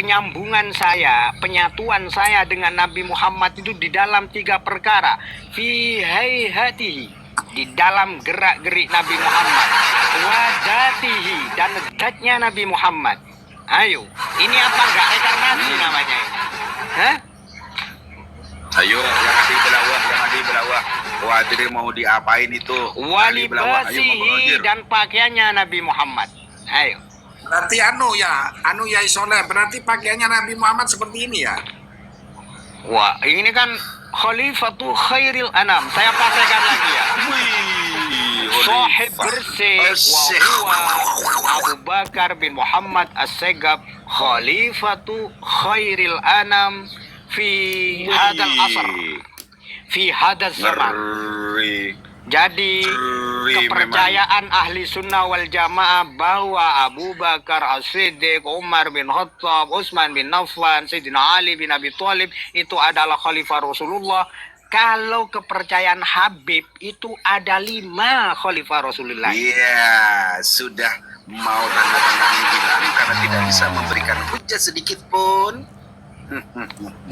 penyambungan saya, penyatuan saya dengan Nabi Muhammad itu di dalam 3 perkara. Fi hayhatihi, di dalam gerak-gerik Nabi Muhammad. Wadatihi, dan zatnya Nabi Muhammad. Ayo, ini apa enggak rekarnasi namanya ini? Hah? Ayo, yang ada di belawak. Khawatir mau diapain itu? Walibasihi, dan pakaiannya Nabi Muhammad. Ayo. Berarti anu ya Soleh, berarti pakaiannya Nabi Muhammad seperti ini ya? Wah, ini kan Khalifatu Khairil Anam. Saya pastikan lagi ya. Sahib bersih wa huwa Abu Bakar bin Muhammad As-Segaf Khalifatu Khairil Anam fi hadal asr, fi hadal zaman. Jadi kepercayaan ahli sunnah wal jamaah bahwa Abu Bakar As-Siddiq, Umar bin Khattab, Utsman bin Affan, Sayyidina Ali bin Abi Thalib itu adalah khalifah Rasulullah. Kalau kepercayaan Habib itu ada 5 khalifah Rasulullah. Iya, sudah mau tanda-tanda hilang karena tidak bisa memberikan hujah sedikit pun.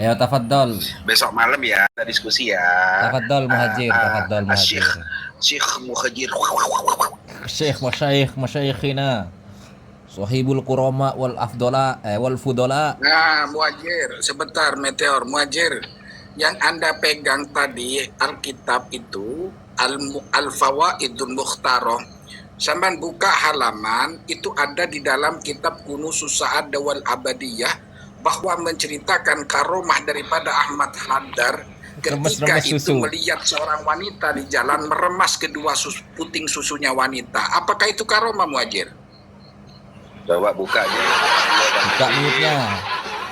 Ayo tafaddal. Besok malam ya kita diskusi ya. Tafaddal Muhajir, tafaddal Muhajir. Syekh Muhajir. Syekh masyayikhina. Sahibul Qurama wal afdola wal fudola. Nah, Muhajir, sebentar Meteor, Muhajir. Yang Anda pegang tadi Alkitab itu Al-Fawaidul Mukhtaroh. Sampai buka halaman itu ada di dalam kitab Kunusus Sa'adah wal Abadiyah bahwa menceritakan karomah daripada Ahmad Haddar ketika itu melihat seorang wanita di jalan meremas kedua puting susunya wanita. Apakah itu karomah, Muhajir? Coba buka aja. Buka minutnya.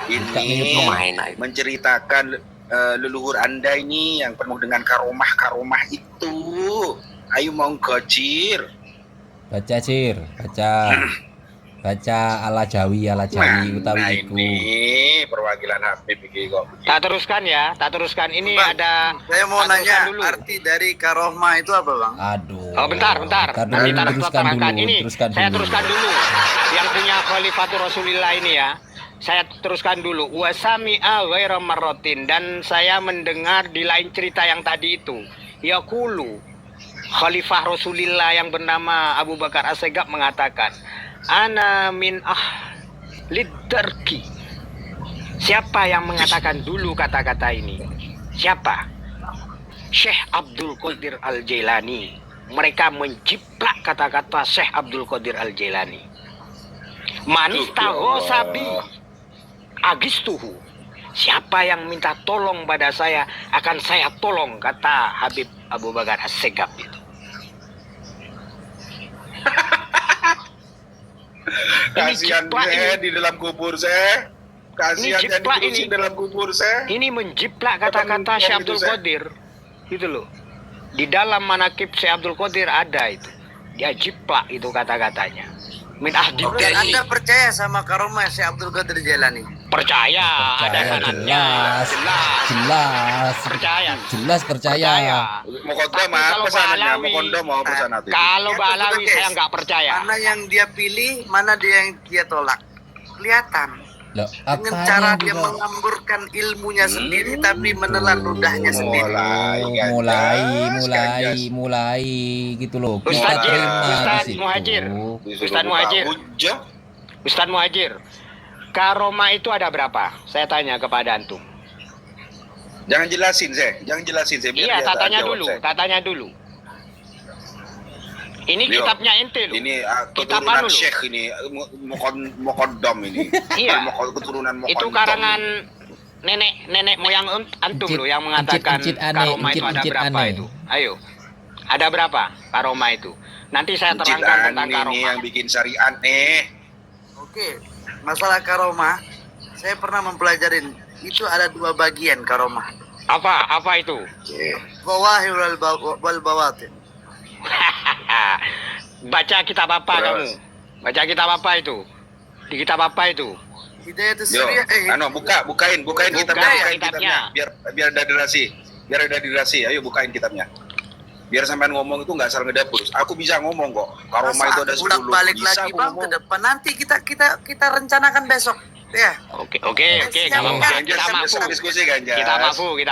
Ini menceritakan leluhur Anda ini yang penuh dengan karomah itu. Ayo mau kecil. Baca Cir, baca ala Jawi utawi iku. Ini perwakilan Habib iki kok. Tak teruskan ya, tak teruskan. Ini Bang, ada. Saya mau nanya dulu. Arti dari karomah itu apa, Bang? Aduh. Oh, bentar. Nanti teruskan ini. Saya teruskan dulu. Yang punya Khalifatul Rasulillah ini ya. Saya teruskan dulu. Wasami'a ghaira marratin, dan saya mendengar di lain cerita yang tadi itu. Yaqulu, Khalifah Rasulillah yang bernama Abu Bakar As-Segaf mengatakan, ana min liddarki. Siapa yang mengatakan dulu kata-kata ini? Siapa? Syekh Abdul Qadir Al-Jailani. Mereka menjiplak kata-kata Syekh Abdul Qadir Al-Jailani. Manistaghosabi agistuhu. Siapa yang minta tolong pada saya, akan saya tolong, kata Habib Abu Bakar As-Segaf itu. Kasihan saya di dalam kubur saya. Kasihan saya di dalam kubur saya. Ini menjiplak kata-kata Syekh Abdul Qadir. Itu loh. Di dalam manaqib Syekh Abdul Qadir ada itu. Dia jiplak itu kata-katanya. Min ahdi. Anda percaya sama karomah Syekh Abdul Qadir Jailani? Percaya, ada sanadnya. Jelas percaya. Mau kodam apa sanadnya? Mau kondom mau apa sanadnya? Kalau Balawi saya nggak percaya. Mana yang dia pilih, mana dia yang dia tolak. Kelihatan. Loh, dengan cara dia mengamburkan ilmunya sendiri tapi menelan ludahnya sendiri. Mulai gitu loh. Ustaz Muhajir. Karomah itu ada berapa? Saya tanya kepada antum. Jangan jelasin saya. Iya, tanya dulu. Ini kitabnya ente loh. Ini kitab keturunan anu Syekh ini, Muqaddam ini. Iya. Keturunan Muqaddam. Itu karangan nenek moyang antum loh yang mengatakan karomah itu ada berapa itu. Ayo. Ada berapa karomah itu? Nanti saya terangkan tentang karomah. Ini yang bikin syariat nih. Oke, masalah karomah, saya pernah mempelajarin. Itu ada 2 bagian karomah. Apa itu? Zawahir wal bawatin. Baca kitab apa kamu? Baca kitab apa itu? Di kitab apa itu? Hidayatus Surya. Bukain kitabnya. Biar ada durasi. Ayo bukain kitabnya. Biar sampean ngomong itu nggak asal ngedapur. Aku bisa ngomong kok. Karomah itu ada 10. Balik lagi Bang ke depan. Nanti kita rencanakan besok. Ya. Oke, Siap, kalau Kang. kita mampu. Diskusi Ganjar. Kita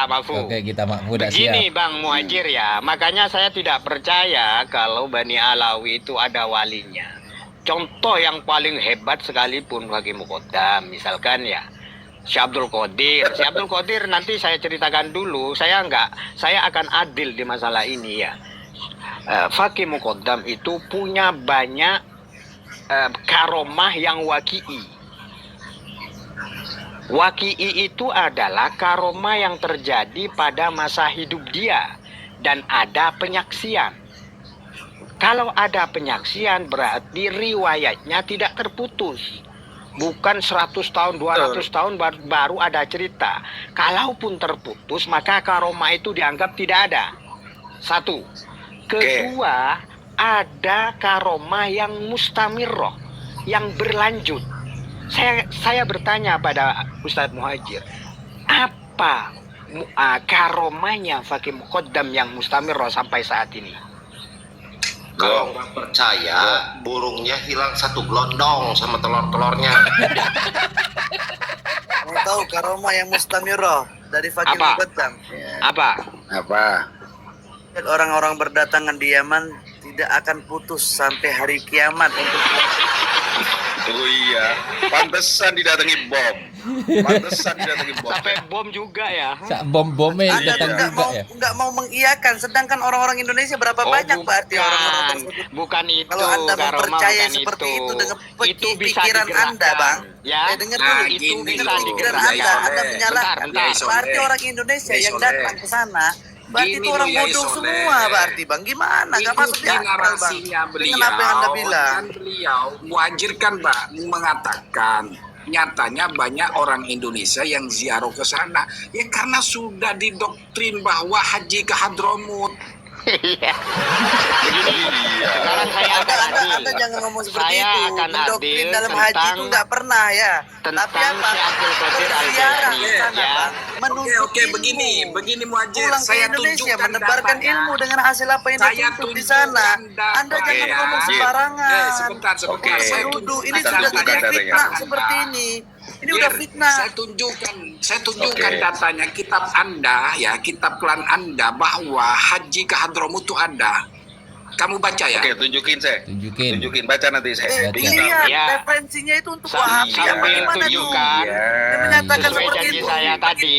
mampu. Oke, kita udah Begini siap. Bang Muhajir ya, makanya saya tidak percaya kalau Bani Alawi itu ada walinya. Contoh yang paling hebat sekalipun bagi Muqaddam, misalkan ya Syekh Abdul Qadir. Syekh Abdul Qadir nanti saya ceritakan dulu, saya akan adil di masalah ini ya. Fakih Muqaddam itu punya banyak karomah yang waqi'i. Waqi'i itu adalah karomah yang terjadi pada masa hidup dia dan ada penyaksian. Kalau ada penyaksian berarti riwayatnya tidak terputus. Bukan 100 tahun, 200 tahun baru ada cerita. Kalaupun terputus maka karomah itu dianggap tidak ada. Satu. Kedua, ada karomah yang mustamirroh, yang berlanjut. Saya bertanya pada Ustadz Muhajir, apa karomahnya Fakih Muqaddam yang mustamirroh sampai saat ini? Kalau nggak percaya, burungnya hilang satu gelondong sama telur-telurnya. Mau tahu karomah yang mustamirroh dari Fakih Apa? Muqaddam? Apa? Orang-orang berdatangan di Yaman tidak akan putus sampai hari kiamat untuk Oh iya, pantesan didatangi bom. Sampai bom juga ya. Sak bom-bomnya Anda datang tuh juga ya. nggak mau mengiyakan, sedangkan orang-orang Indonesia berapa banyak berarti orang-orang tersebut. Bukan itu. Kalau Anda karomah mempercayai bukan seperti itu dengan itu bisa pikiran digerakkan. Anda, Bang. Ya, Dengar Nah, dulu, itu gini bisa loh. pikiran digerakkan. Anda menyalahkan. Bentar. Berarti orang Indonesia Ya, yang Soleh. datang ke sana, berarti Gini itu orang loh, ya, bodoh Soleh. semua berarti, Bang. Gimana? Gak masuk di Ikuti akal, Bang. narasinya beliau. Dengan apa yang Anda bilang. Kan beliau Muhajir kan Pak mengatakan nyatanya banyak orang Indonesia yang ziarah ke sana ya karena sudah didoktrin bahwa haji ke Hadramut. Iya. Begini, sekarang saya akan adil. Anda jangan ngomong seperti Saya itu. akan Mendoktrin adil dalam haji tentang- itu nggak pernah ya. tentang Tapi apa? Syekh Abdul Qadir Berziarah Al-Jailani, ke sana, ya. Bang. Menuntut Oke, ilmu. begini Muhajir, Pulang ke saya Indonesia tunjukkan menebarkan datanya. ilmu dengan hasil apa yang Saya dia tuntut di tunjukkan sana. data. Anda Oke, jangan ya. ngomong sembarangan. Sebentar. Oke. Saya Duduk, ini Kita sudah tunjukkan tidak datanya. fitnah seperti ini. Ini udah fitnah. Saya tunjukkan Oke. datanya kitab Anda ya, kitab klan Anda bahwa haji ke Hadramut itu ada. Kamu baca ya? Oke, tunjukin saya. Tunjukin. Tunjukin, baca nanti saya. Baca. Lihat Ya. referensinya itu untuk Sambil Wahabi. Apa gimana tuh? tunjukkan. Dia menyatakan Sesuai seperti janji itu. saya tadi,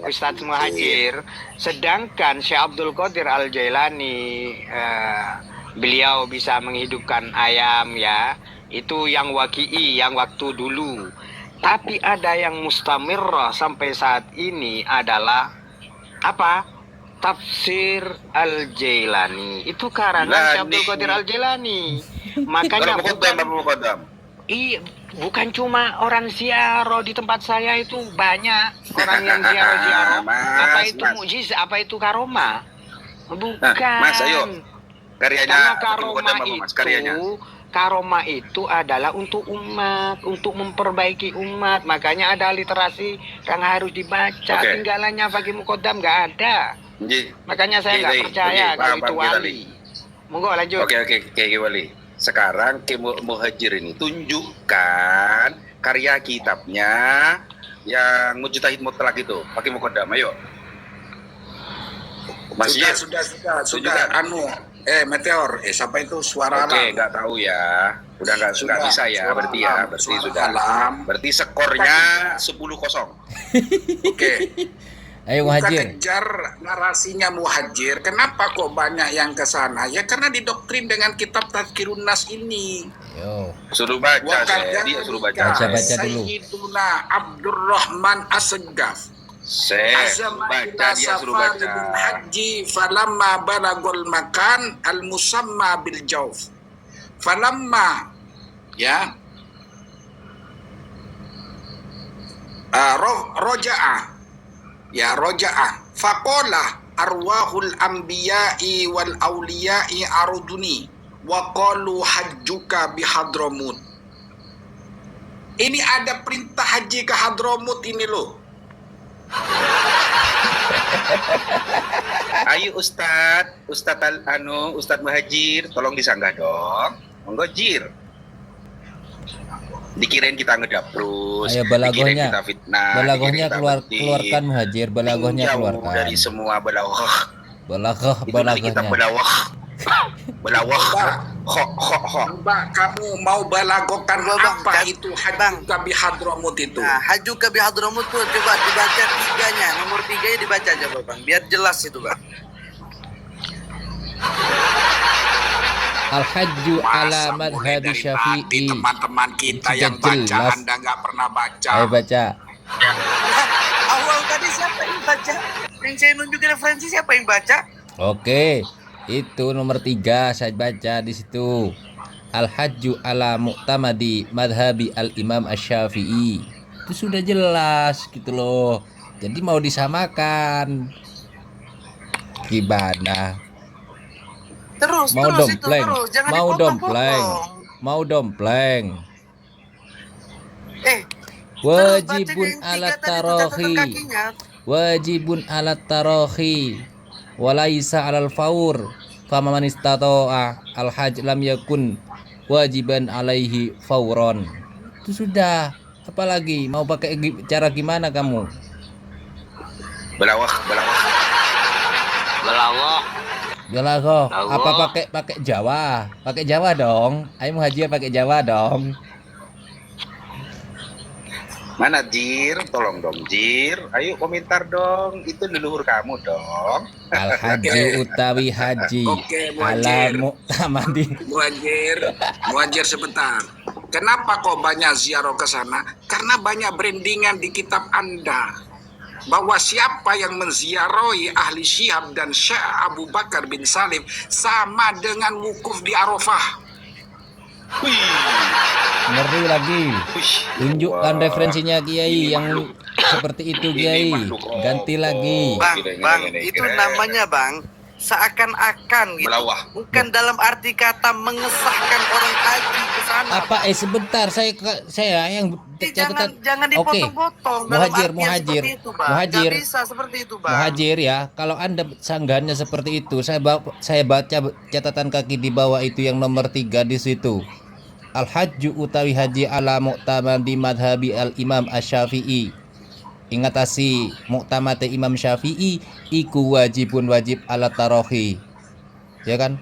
Ustadz Muhajir, sedangkan Syekh Abdul Qadir Al-Jailani beliau bisa menghidupkan ayam ya, itu yang waqi'i, yang waktu dulu. Tapi ada yang mustamirrah sampai saat ini adalah apa? Tafsir Al-Jailani. Itu karangan Syekh Abdul Qadir Al-Jailani. Makanya Kalau Muqaddam. bukan cuma orang ziarah di tempat saya, itu banyak orang yang ziarah. Apa itu mukjizat? Apa itu karomah? Bukan. Mas, ayo. Karena Karyanya karomah Muqaddam apa, Mas? Karyanya. karomah itu adalah untuk umat, untuk memperbaiki umat. Makanya ada literasi yang harus dibaca. Oke. Tinggalannya Fakih Muqaddam nggak ada. Nji. Makanya saya nggak Oke, percaya oke, kalau paham, itu paham, wali. Monggo lanjut. Oke, Ki Wali. Sekarang Ki Muhajir ini tunjukkan karya kitabnya yang Mujtahid Mutlak itu, Fakih Muqaddam. Ayo. Mas Jir. Sudah. Tunjukkan. Meteor. Siapa itu suara Oke, alam? nggak tahu ya. Udah nggak bisa ya, Suara berarti ya, alam, berarti suara sudah. alam. Berarti skornya 10-0. Oke. Ayo Kita Muhajir. kejar narasinya Muhajir. Kenapa kok banyak yang ke sana? Ya karena didoktrin dengan kitab Tazkirun Nas ini. Yo. Suruh baca, Wakadhalika dia suruh baca. Baca dulu. Sayyiduna Abdurrahman As-Seggaf Baca, dia suruh baca. haji falamma balagul makan al-musamma bil jauf. Falamma ya roja'a faqala arwahul anbiya'i wal awliya'i aruduni wa qalu hajjuka bi Hadramut. Ini ada perintah haji ke Hadramut ini loh. Ayo Ustadz Muhajir, tolong disanggah dong. Monggo Jir. Dikirain kita ngedap terus. Ayo, dikirain balagohnya. kita fitnah. Balagohnya dikirain kita penting. keluarkan Muhajir, balagohnya Jauh keluarkan. dari semua balagoh. Balagoh, Itulah kita balagohnya. balagoh. Balagoh. Ho. Mbak, kamu mau balagokan Coba, Bang, apa Bang. itu Hajuka Bihadramut itu? Nah, Hajuka Bihadramut tuh coba dibaca 3-nya, nomor 3-nya dibaca coba Bang, biar jelas itu Bang. Al-hajju ala Masa mulai madhabi dari tadi syafi'i. teman-teman kita Sudah yang baca, jelas. Anda nggak pernah baca. Ayo baca. Awal tadi siapa yang baca? Yang saya nunjukin referensi siapa yang baca? Oke, itu nomor 3 saya baca di situ. Al-hajju ala mu'tamadi madhabi al-imam asy-syafi'i. Itu sudah jelas gitu loh. Jadi mau disamakan. Gimana? Terus, Mau terus itu dompleng. terus, jangan Mau dompleng. dipotong-potong. Mau dompleng. Terus Wajibun bacanya yang ala 3 tadi tuh, tarohi. catatan kakinya. Wajibun ala tarohi. Walaisa alal faur. Fama man istata'a al-hajj lam yakun wajiban alaihi fauron. Itu sudah. Apalagi mau pakai cara gimana kamu? Balagoh. Balagoh. Balagoh. Balagoh. Apa pakai Jawa? Pakai Jawa dong. Ayo Muhajir pakai Jawa dong. Mana Jir? Tolong dong Jir. Ayo komentar dong. Itu leluhur kamu dong. Al-hajju utawi haji. Oke, Ala Muhajir. mu'tamadi. Muhajir sebentar. Kenapa kok banyak ziarah ke sana? Karena banyak brandingan di kitab Anda. Bahwa siapa yang menziarahi ahli Syihab dan Syekh Abu Bakar bin Salim sama dengan wukuf di Arafah. Ngeri lagi. Tunjukkan Wah. referensinya Kiai Ini yang makhluk. seperti itu Ini Kiai. makhluk Ganti rokok. lagi. Bang, Gini, Bang, gini, itu gini. namanya Bang seakan-akan gitu. Melawah. Bukan dalam arti kata mengesahkan orang haji ke sana. Apa sebentar saya yang catatan. Jangan Oke. dipotong-potong. Muhajir, dalam artian Muhajir. seperti itu, Bang. Muhajir. Nggak bisa seperti itu, Bang. Muhajir ya, kalau Anda sanggahannya seperti itu, saya baca catatan kaki di bawah itu yang nomor 3 di situ. Al-hajju utawi haji ala mu'tamadi madhabi al-imam asy-syafi'i. Ingatasi muktamate Imam Syafi'i iku wajib ala tarohi. Ya kan?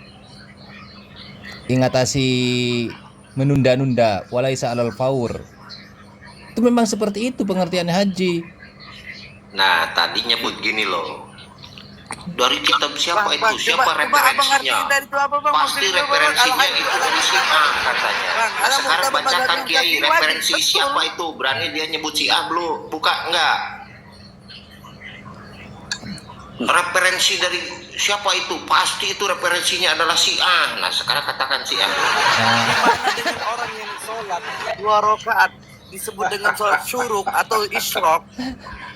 Ingatasi menunda-nunda walaisa alal faur. Itu memang seperti itu pengertian haji. Nah, tadi nyebut gini loh. Dari kitab siapa Bang, itu? Siapa coba abang referensinya? artiin dari itu apa, Bang? Pasti Maksudnya, Bang, referensinya Al-Hajj itu ala dari Syiah katanya. Bang, Nah, ala sekarang muqtamad bacakan madhab Kiai Syafi'i wajib, referensi betul. siapa itu? Berani dia nyebut Syiah belum? Buka enggak? Referensi dari siapa itu? Pasti itu referensinya adalah Syiah. Nah, sekarang katakan Syiah. Nah, Gimana dengan orang yang sholat 2 rakaat disebut dengan sholat syuruk atau isyrok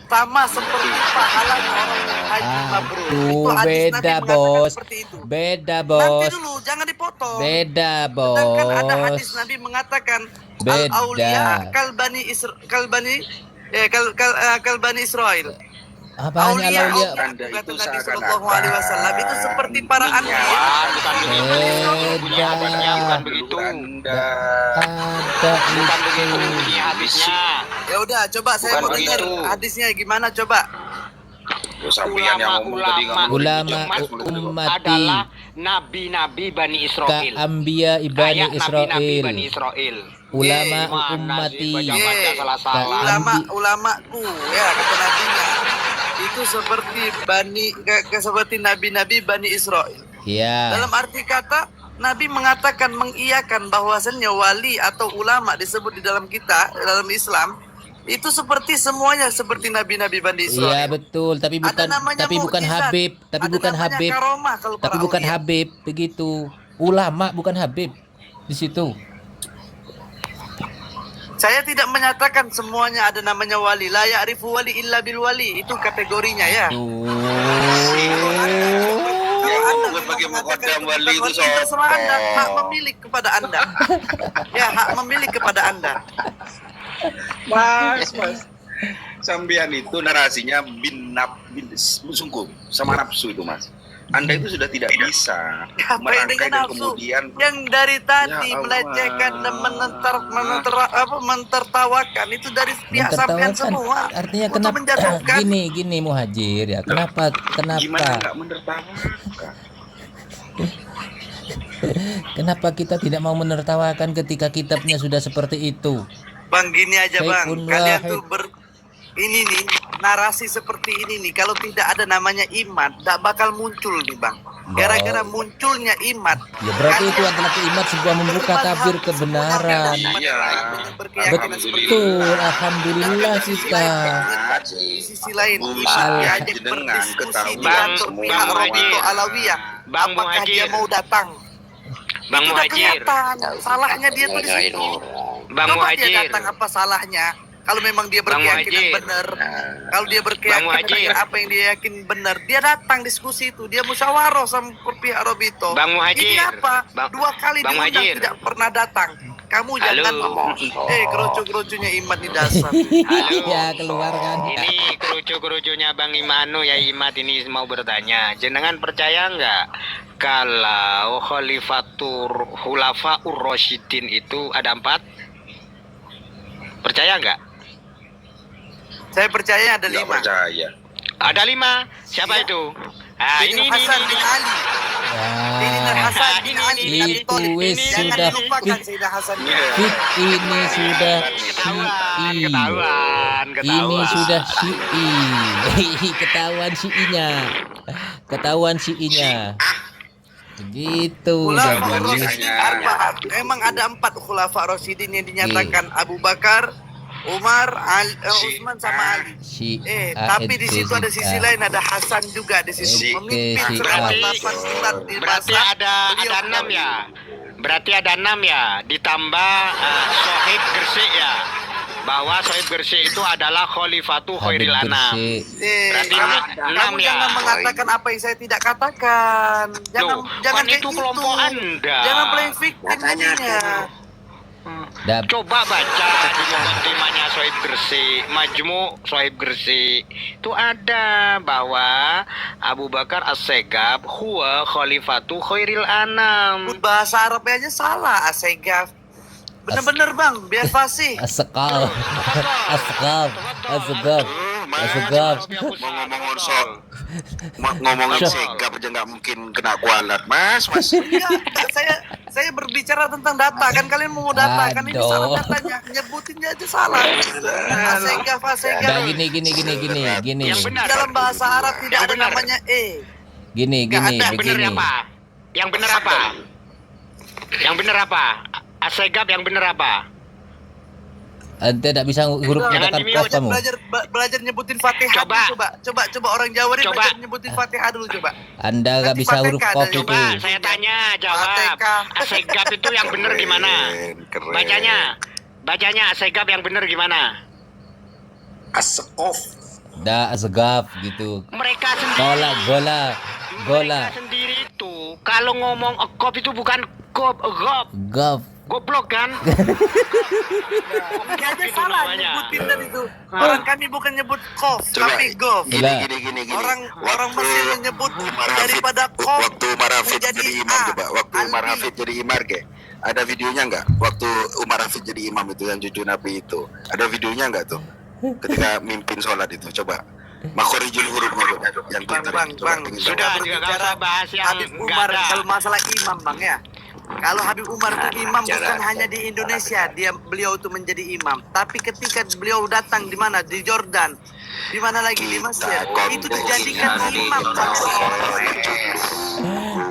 sama seperti pahalanya orang yang haji mabrur. Itu hadis Nabi beda mengatakan bos. seperti itu. Beda Nanti bos. dulu, jangan dipotong. Beda Sedangkan ada bos. hadis Nabi mengatakan Beda. al-auliya kalbani Israel. Apanya Aulia laulia? Anda kata itu Nabi seakan-akan Sallallahu Alaihi Wasallam itu seperti para anbiya. Bukan begitu. Bunyi hadisnya bukan begitu. Anda. Ada Bukan begitu itu. bunyi hadisnya. Ya udah, coba saya Bukan mau dengar begitu. hadisnya gimana coba. Sampean yang ngomong tadi nggak mau Ulama dijawab. ummati Adalah nabi-nabi Bani ka Israel. ambia ibani Kayak nabi-nabi Bani Israel. Israel. Ulama Mana sih ummati baca-baca Ye. salah-salah. Ulamaku ya kata nabinya itu seperti seperti nabi-nabi Bani Israel. ya. Dalam arti kata Nabi mengatakan mengiyakan bahwasannya wali atau ulama disebut di dalam dalam Islam itu seperti semuanya seperti nabi-nabi Bani Iya Israel. betul, tapi Ada bukan namanya bukan mukjizat. Habib, tapi Ada bukan namanya Habib. karomah kalau Tapi para bukan aulia. Habib begitu. Ulama bukan Habib di situ. Saya tidak menyatakan semuanya ada namanya wali. La ya'rifu wali illa bil wali. Itu kategorinya ya. Yang berbagai muqaddam wali itu terserah Anda, hak sopo. memilih kepada Anda. Ya, hak memilih kepada Anda. Mas. Sambian itu narasinya bin sungguh sama nafsu itu Mas. Anda itu sudah tidak bisa Ngapain merangkai dengan dan nafsu kemudian yang dari tadi Ya Allah. melecehkan dan mentertawakan itu dari pihak sampean semua artinya untuk kenapa menjatuhkan. gini Muhajir ya, kenapa gimana nggak menertawakan? kenapa kita tidak mau menertawakan ketika kitabnya sudah seperti itu? Bang, gini aja bang, Syaikun kalian wahid. tuh ini nih narasi seperti ini nih, kalau tidak ada namanya iman, tak bakal muncul nih bang. Gara-gara munculnya iman. Ya berarti itu adalah keimat sebuah membuka tabir kebenaran. Iya. Betul, alhamdulillah kita. Di sisi lain, Bukan. iman diajak Dengan berdiskusi di ketahuan kantor semua pihak Bang Robito Muhajir. Alawiyah. Bang Apakah dia Muhajir. mau datang? Bang Itu udah Muhajir. kelihatan. Salahnya dia tuh di situ. Bang Coba dia Muhajir. datang, apa salahnya? Kalau memang dia Bang berkeyakinan Muhajir. benar, kalau dia berkeyakinan Muhajir. dengan apa yang dia yakin benar, dia datang diskusi itu, dia musyawarah sama pihak Robito. Bang Muhajir. Ini apa? Bang- 2 kali Bang diundang Muhajir. tidak pernah datang. Kamu Halo. jangan kerucu-kerucunya iman di dasar. Halo. Ya keluar kan. Ini kerucu-kerucunya Bang Imanu ya Imat ini mau bertanya. Jenengan percaya nggak kalau Khalifatur Khulafaur Rasyidin itu ada 4? Percaya nggak? Saya percaya ada nggak 5. percaya. Ada 5. Siapa Iya. itu? Ah, ini Hasan bin Ali. Sayyidina Ya, Hasan bin Ali bin Abi itu Thalib. wis Jangan sudah dilupakan Sayyidina Hasan bin Iya. Ali. ini sudah Ketahuan, Syi'i. ketahuan, Ini ketahuan. sudah Syi'i. Ketahuan Syi'inya. Ketahuan Syi'inya. Begitu Khulafa jadi. Rasyidin arba'ah. Emang ada 4 Khulafa Rasyidin yang dinyatakan Abu Bakar, Umar, Utsman sama Ali. Tapi di situ ada sisi lain, ada Hasan juga di situ. Memimpin Syi'i. selama Berarti- 8 bulan di Berarti masa ada beliau 6 ya. Berarti ada 6 ya. Ditambah Sohib Gresik ya. Bahwa Sohib Gresik itu adalah Khalifatu Khairil Habib Anam. Gresik. Berarti Kamu, enam kamu ya. jangan mengatakan apa yang saya tidak katakan. Jangan Loh, jangan kan kayak itu gitu. kelompok Anda. Jangan playing victim jadinya. Da- Coba baca di mukaddimahnya Sohib Gresik, Majmu' Sohib Gresik. Itu ada bahwa Abu Bakar As-Segaf huwa Khalifatu Khairil Anam. Pun bahasa Arabnya aja salah, asegaf. Bener-bener bang, biar fasih. Asqal. Asqal. Asqal. Asqal. Ngomongin segap aja nggak mungkin kena kualat, Mas. Enggak, saya berbicara tentang data, kan kalian mau data, kan ini salah Aduh. datanya, nyebutinnya aja salah. Asegaf, Nah, gini. Yang benar. Dalam bahasa Arab tidak Yang ada benar. namanya Gini, Nggak ada. Yang benar begini. apa? Yang benar apa? Yang benar apa? Asegaf yang benar apa? Anda tidak bisa huruf Jangan katakan di-mute. kof kamu. belajar nyebutin Fatihah Coba. dulu, coba orang Jawa ini Coba. belajar nyebutin Fatihah dulu coba. Anda nggak Nanti bisa Fatihah huruf ada kof juga. itu. Coba saya tanya, jawab. Fatihah. Asegaf itu yang benar gimana? Keren. Bacanya Asegaf yang benar gimana? Askof. Da segaf gitu. Mereka sendiri. Gola. Mereka sendiri itu kalau ngomong ekop itu bukan kop, egop. Gaf. Goblok kan? Dia aja Itu salah namanya. nyebutin tadi itu. Orang kami bukan nyebut kof, Coba. tapi gof. Gila. Gini. Orang Mesir menyebut daripada kof Waktu Umar Hafid menjadi jadi imam A. coba. Waktu Umar Albi. Hafid jadi imam ke? Ada videonya nggak? Waktu Umar Hafid jadi imam itu yang cucu Nabi itu. Ada videonya nggak tuh? Ketika mimpin sholat itu coba. Makhorijul hurufnya coba. Yang Bang, pintar bang, itu, coba bang. pengen Sudah, tahu. juga nggak usah bahas yang Habib nggak Umar ada. kalau masalah imam bang ya. Kalau Habib Umar itu imam bukan hanya di Indonesia, beliau itu menjadi imam. Tapi ketika beliau datang di mana? Di Jordan. Di mana lagi? Di Mesir. Itu dijadikan imam sama orang.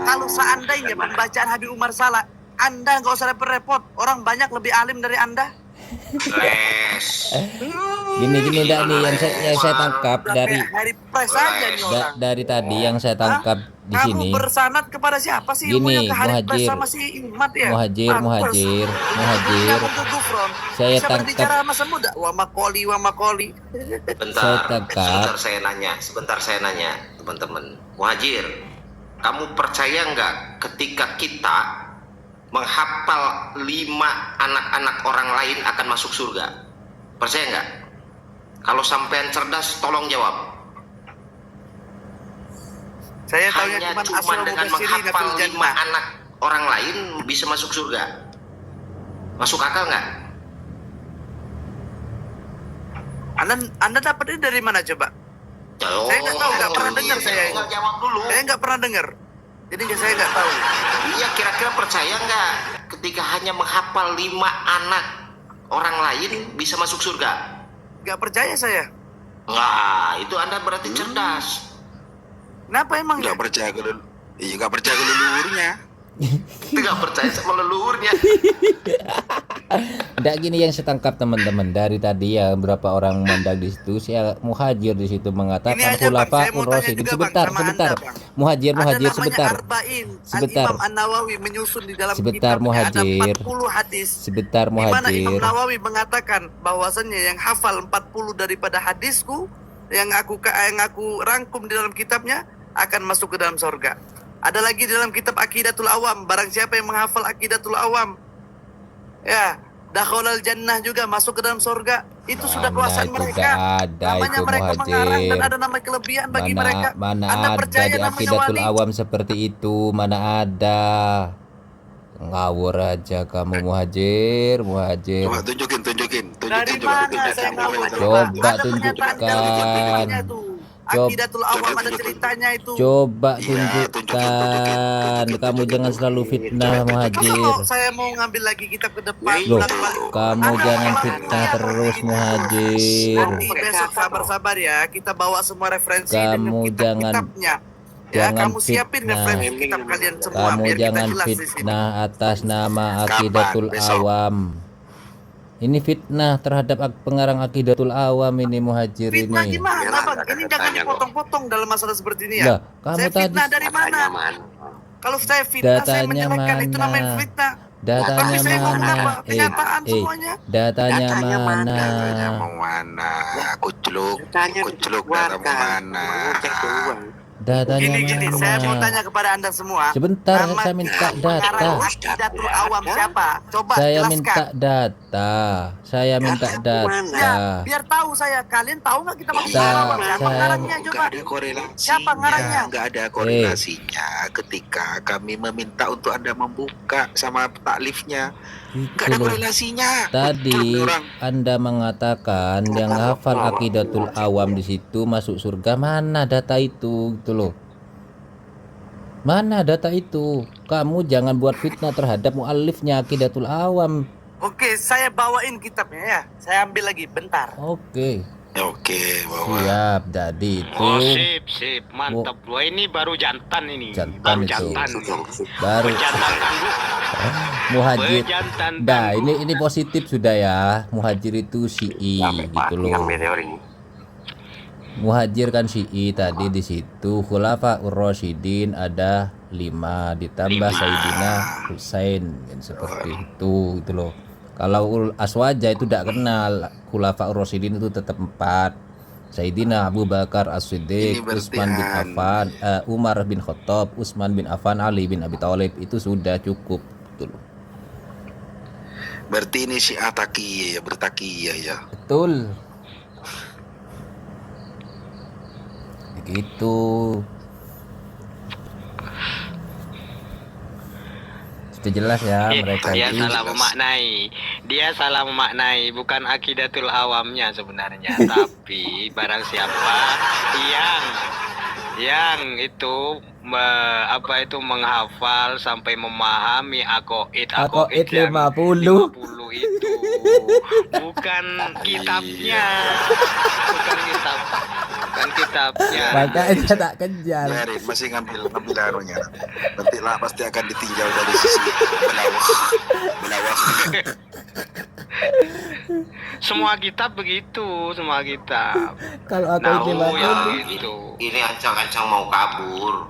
Kalau seandainya pembacaan Habib Umar salah, Anda nggak usah repot-repot. Orang banyak lebih alim dari Anda. Gini enggak nih yang saya tangkap dari Dari press aja nih orang. dari tadi yang saya tangkap di Kamu sini. bersanad kepada siapa sih? Gini, Ilmunya ke Hari Pres Muhajir. sama si Imat ya? Muhajir. Kamu ke Gufron. Saya Bisa tangkap. berbicara sama semua dak? Wa makoli. Saya tangkap. Sebentar saya nanya, teman-teman. Muhajir, kamu percaya nggak ketika kita menghafal 5 anak-anak orang lain akan masuk surga? Percaya nggak? Kalau sampean cerdas, tolong jawab. Saya tahunya hanya cuma cuma asal dengan mubasyirin menghafal fil 5 jannah. anak orang lain bisa masuk surga? Masuk akal nggak? Anda dapat ini dari mana coba? Saya nggak tahu, nggak pernah dengar saya ini. Nggak jawab dulu. Saya nggak pernah dengar. Jadi saya nggak tahu. Iya, kira-kira percaya nggak ketika hanya menghafal 5 anak orang lain bisa masuk surga? Nggak percaya saya. Nah, itu Anda berarti cerdas. Kenapa emang? Nggak percaya ke iya nggak percaya ke leluhurnya. Nggak percaya sama leluhurnya. Nggak gini yang saya tangkap teman-teman dari tadi ya beberapa orang memandang di situ. Saya Muhajir di situ Ini mengatakan aja, Bang. Saya khulafaur mau tanya rasyidin. juga, Sebentar, Bang, sama sebentar. Anda, Bang. Muhajir Ada namanya sebentar. Arba'in. Sebentar. Al-Imam An-Nawawi menyusun di dalam Sebentar, kitabnya ada Muhajir. 40 hadis. Sebentar Di mana Imam Muhajir. Nawawi mengatakan bahwasannya yang hafal 40 daripada hadisku yang aku rangkum di dalam kitabnya akan masuk ke dalam surga. Ada lagi di dalam kitab Aqidatul Awam, barang siapa yang menghafal Aqidatul Awam, ya, dakhalal jannah juga masuk ke dalam surga. Itu sudah Mana kuasaan itu mereka. nggak ada Namanya itu, mereka mengarang dan Muhajir. ada nama kelebihan bagi Mana mereka. mana Anda ada percaya di namanya Aqidatul wali? Awam seperti itu? Mana ada? Ngawur aja kamu Muhajir. Coba tunjukin. Dari Coba mana tunjukin. saya ngawur? Coba Ada pernyataan di dalam tunjukkan. kitabnya itu. Aqidatul Awam ada ceritanya itu. Coba Iya, tunjukkan. Kamu jangan selalu fitnah Masa Muhajir. saya mau ngambil lagi kitab ke depan Loh, bolak-balik. kamu Anda jangan malah fitnah lihat terus begini. Muhajir. Nanti besok sabar-sabar ya, kita bawa semua referensi Kamu dengan kitab-kitabnya. Ya, jangan kamu siapin fitnah. referensi kitab kalian semua Kamu biar kita jangan jelas di sini. fitnah atas nama Kapan? Aqidatul Besok. Awam. Ini fitnah terhadap pengarang Aqidatul Awam ini Muhajir Fitnah ini. gimana, Bang? Ini jangan dipotong-potong dalam masalah seperti ini Lah, ya. kamu Saya tadi fitnah dari mana? Kalau saya fitnah, saya datanya menjelekkan itu mana? namanya fitnah. Datanya Tapi saya ngomong mana? apa? Kenyataan semuanya. Datanya Datanya mana? mau mana? Kucluk darah mau mana? Datanya Gini, saya mau mana? tanya kepada Anda semua. Sebentar, Nama saya minta pengarang data. Aqidatul Awam siapa? Coba Saya jelaskan. minta data. Saya minta Ya, data. biar tahu saya. Kalian tahu nggak kita pakai Saya- Awam? Siapa saya- ngarangnya coba? Nggak ada korelasinya. Siapa ngarangnya? Nggak ada korelasinya ketika kami meminta untuk Anda membuka sama taklifnya. Nggak ada Itu loh. korelasinya. Tadi Betul, orang. Anda mengatakan yang hafal Aqidatul Awam di situ masuk surga. Mana data itu? Gitu loh. Mana data itu? Kamu jangan buat fitnah terhadap muallifnya Aqidatul Awam. Oke, saya bawain kitabnya ya. Saya ambil lagi, bentar. Oke. Oke, bawa. Siap. Jadi itu Oh, sip, mantap. Wah, ini baru jantan ini. Jantan baru itu. jantan. baru Jantan tangguh. Muhajir. Jantan Nah, tangguh. ini positif sudah ya. Muhajir itu Syi'i gitu loh. Muhajir kan Syi'i tadi di situ. Khulafaur Rasyidin ada 5 ditambah Sayyidina Husain kan seperti itu gitu loh. Kalau Aswaja itu tidak kenal. Khulafaur Rasyidin itu tetap 4. Sayyidina Abu Bakar As-Siddiq, Ini berarti Utsman bin Affan, Umar bin Khattab, Utsman bin Affan, Ali bin Abi Thalib itu sudah cukup gitu loh. Berarti ini si Ataki ya, bertakiyah ya. Betul. Begitu. Sudah jelas ya mereka Dia itu. salah memaknai. Dia salah memaknai, bukan Aqidatul Awamnya sebenarnya, tapi barang siapa yang itu menghafal sampai memahami aqaid 50. 50 itu bukan kitabnya. Bukan kitabnya. Makanya tak kejar. Biarin, masih ngambil anunya. Nanti lah pasti akan ditinjau dari sisi belawak. Semua kitab begitu, semua kitab. Kalau aku Nah, ini yang Bang, itu. Ini ancang-ancang mau kabur.